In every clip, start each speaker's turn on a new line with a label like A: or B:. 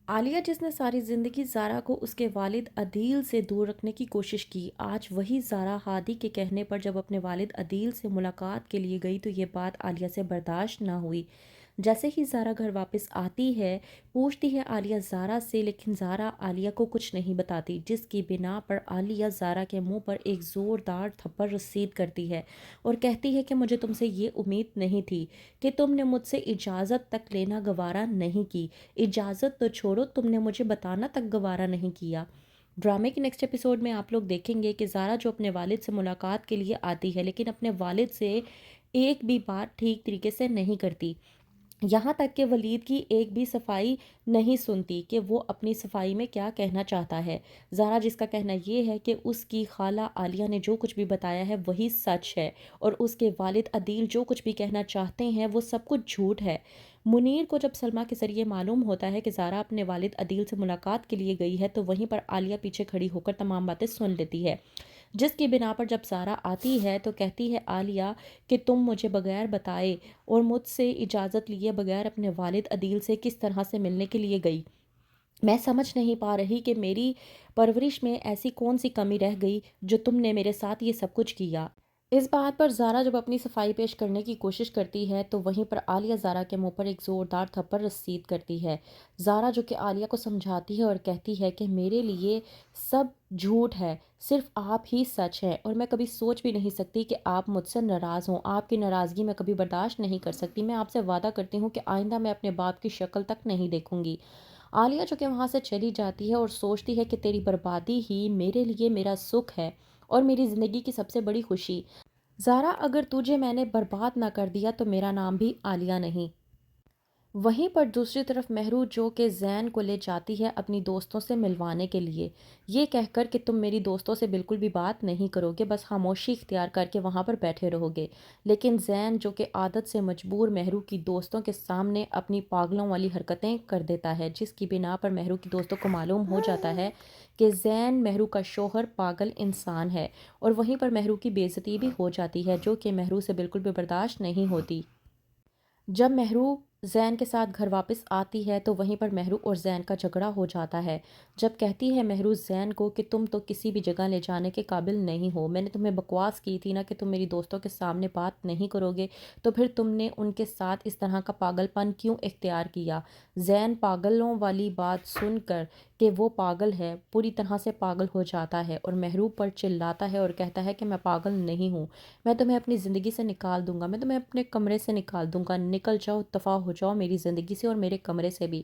A: عالیہ جس نے ساری زندگی زارا کو اس کے والد عدیل سے دور رکھنے کی کوشش کی، آج وہی زارا ہادی کے کہنے پر جب اپنے والد عدیل سے ملاقات کے لیے گئی تو یہ بات عالیہ سے برداشت نہ ہوئی۔ جیسے ہی زارا گھر واپس آتی ہے، پوچھتی ہے عالیہ زارا سے، لیکن زارا عالیہ کو کچھ نہیں بتاتی، جس کی بنا پر عالیہ زارا کے منہ پر ایک زوردار تھپڑ رسید کرتی ہے اور کہتی ہے کہ مجھے تم سے یہ امید نہیں تھی کہ تم نے مجھ سے اجازت تک لینا گوارا نہیں کی۔ اجازت تو چھوڑو، تم نے مجھے بتانا تک گوارا نہیں کیا۔ ڈرامے کے نیکسٹ ایپیسوڈ میں آپ لوگ دیکھیں گے کہ زارا جو اپنے والد سے ملاقات کے لیے آتی ہے لیکن اپنے والد سے ایک بھی بات ٹھیک طریقے سے نہیں کرتی، یہاں تک کہ ولید کی ایک بھی صفائی نہیں سنتی کہ وہ اپنی صفائی میں کیا کہنا چاہتا ہے۔ زارا جس کا کہنا یہ ہے کہ اس کی خالہ عالیہ نے جو کچھ بھی بتایا ہے وہی سچ ہے اور اس کے والد عدیل جو کچھ بھی کہنا چاہتے ہیں وہ سب کچھ جھوٹ ہے۔ منیر کو جب سلمہ کے ذریعے معلوم ہوتا ہے کہ زارا اپنے والد عدیل سے ملاقات کے لیے گئی ہے تو وہیں پر عالیہ پیچھے کھڑی ہو کر تمام باتیں سن لیتی ہے، جس کی بنا پر جب زارا آتی ہے تو کہتی ہے عالیہ کہ تم مجھے بغیر بتائے اور مجھ سے اجازت لیے بغیر اپنے والد عدیل سے کس طرح سے ملنے کے لیے گئی۔ میں سمجھ نہیں پا رہی کہ میری پرورش میں ایسی کون سی کمی رہ گئی جو تم نے میرے ساتھ یہ سب کچھ کیا۔ اس بات پر زارا جب اپنی صفائی پیش کرنے کی کوشش کرتی ہے تو وہیں پر عالیہ زارا کے منہ پر ایک زوردار تھپڑ رسید کرتی ہے۔ زارا جو کہ عالیہ کو سمجھاتی ہے اور کہتی ہے کہ میرے لیے سب جھوٹ ہے، صرف آپ ہی سچ ہے اور میں کبھی سوچ بھی نہیں سکتی کہ آپ مجھ سے ناراض ہوں، آپ کی ناراضگی میں کبھی برداشت نہیں کر سکتی۔ میں آپ سے وعدہ کرتی ہوں کہ آئندہ میں اپنے باپ کی شکل تک نہیں دیکھوں گی۔ عالیہ جو کہ وہاں سے چلی جاتی ہے اور سوچتی ہے کہ تیری بربادی ہی میرے لیے میرا سکھ ہے اور میری زندگی کی سب سے بڑی خوشی۔ زارا اگر تجھے میں نے برباد نہ کر دیا تو میرا نام بھی عالیہ نہیں۔ وہیں پر دوسری طرف مہرو جو کہ زین کو لے جاتی ہے اپنی دوستوں سے ملوانے کے لیے، یہ کہہ کر کہ تم میری دوستوں سے بالکل بھی بات نہیں کرو گے، بس خاموشی اختیار کر کے وہاں پر بیٹھے رہو گے۔ لیکن زین جو کہ عادت سے مجبور مہرو کی دوستوں کے سامنے اپنی پاگلوں والی حرکتیں کر دیتا ہے، جس کی بنا پر مہرو کی دوستوں کو معلوم ہو جاتا ہے کہ زین مہرو کا شوہر پاگل انسان ہے اور وہیں پر مہرو کی بے عزتی بھی ہو جاتی ہے جو کہ مہرو سے بالکل بھی برداشت نہیں ہوتی۔ جب مہرو زین کے ساتھ گھر واپس آتی ہے تو وہیں پر مہرو اور زین کا جھگڑا ہو جاتا ہے، جب کہتی ہے مہرو زین کو کہ تم تو کسی بھی جگہ لے جانے کے قابل نہیں ہو، میں نے تمہیں بکواس کی تھی نا کہ تم میری دوستوں کے سامنے بات نہیں کرو گے، تو پھر تم نے ان کے ساتھ اس طرح کا پاگل پن کیوں اختیار کیا۔ زین پاگلوں والی بات سن کر کہ وہ پاگل ہے پوری طرح سے پاگل ہو جاتا ہے اور مہرو پر چلاتا ہے اور کہتا ہے کہ میں پاگل نہیں ہوں، میں تمہیں اپنی زندگی سے نکال دوں گا، میں تمہیں اپنے کمرے سے نکال دوں گا، نکل جاؤ، دفع ہو جاؤ میری زندگی سے اور میرے کمرے سے بھی۔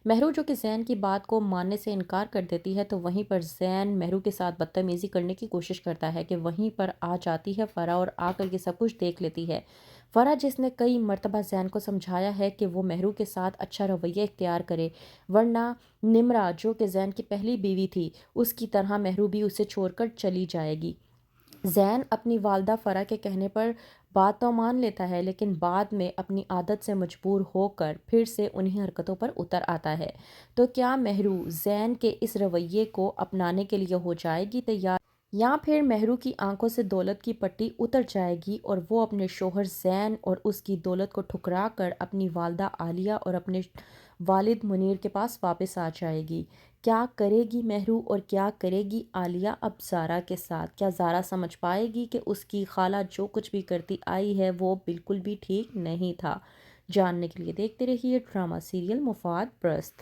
A: مہرو جو کہ زین کی بات کو ماننے سے انکار کر دیتی ہے تو وہیں پر زین مہرو کے ساتھ بدتمیزی کرنے کی کوشش کرتا ہے کہ وہیں پر آ جاتی ہے فرح اور آ کر یہ سب کچھ دیکھ لیتی ہے۔ فرح جس نے کئی مرتبہ زین کو سمجھایا ہے کہ وہ مہرو کے ساتھ اچھا رویہ اختیار کرے، ورنہ نمرہ جو کہ زین کی پہلی بیوی تھی اس کی طرح مہرو بھی اسے چھوڑ کر چلی جائے گی۔ زین اپنی والدہ فرح کے کہنے پر بات تو مان لیتا ہے لیکن بعد میں اپنی عادت سے مجبور ہو کر پھر سے انہی حرکتوں پر اتر آتا ہے۔ تو کیا مہرو زین کے اس رویے کو اپنانے کے لیے ہو جائے گی تیار، یا پھر مہرو کی آنکھوں سے دولت کی پٹی اتر جائے گی اور وہ اپنے شوہر زین اور اس کی دولت کو ٹھکرا کر اپنی والدہ عالیہ اور اپنے والد منیر کے پاس واپس آ جائے گی؟ کیا کرے گی مہرو اور کیا کرے گی عالیہ اب زارا کے ساتھ؟ کیا زارا سمجھ پائے گی کہ اس کی خالہ جو کچھ بھی کرتی آئی ہے وہ بالکل بھی ٹھیک نہیں تھا؟ جاننے کے لیے دیکھتے رہیے ڈرامہ سیریل مفاد پرست۔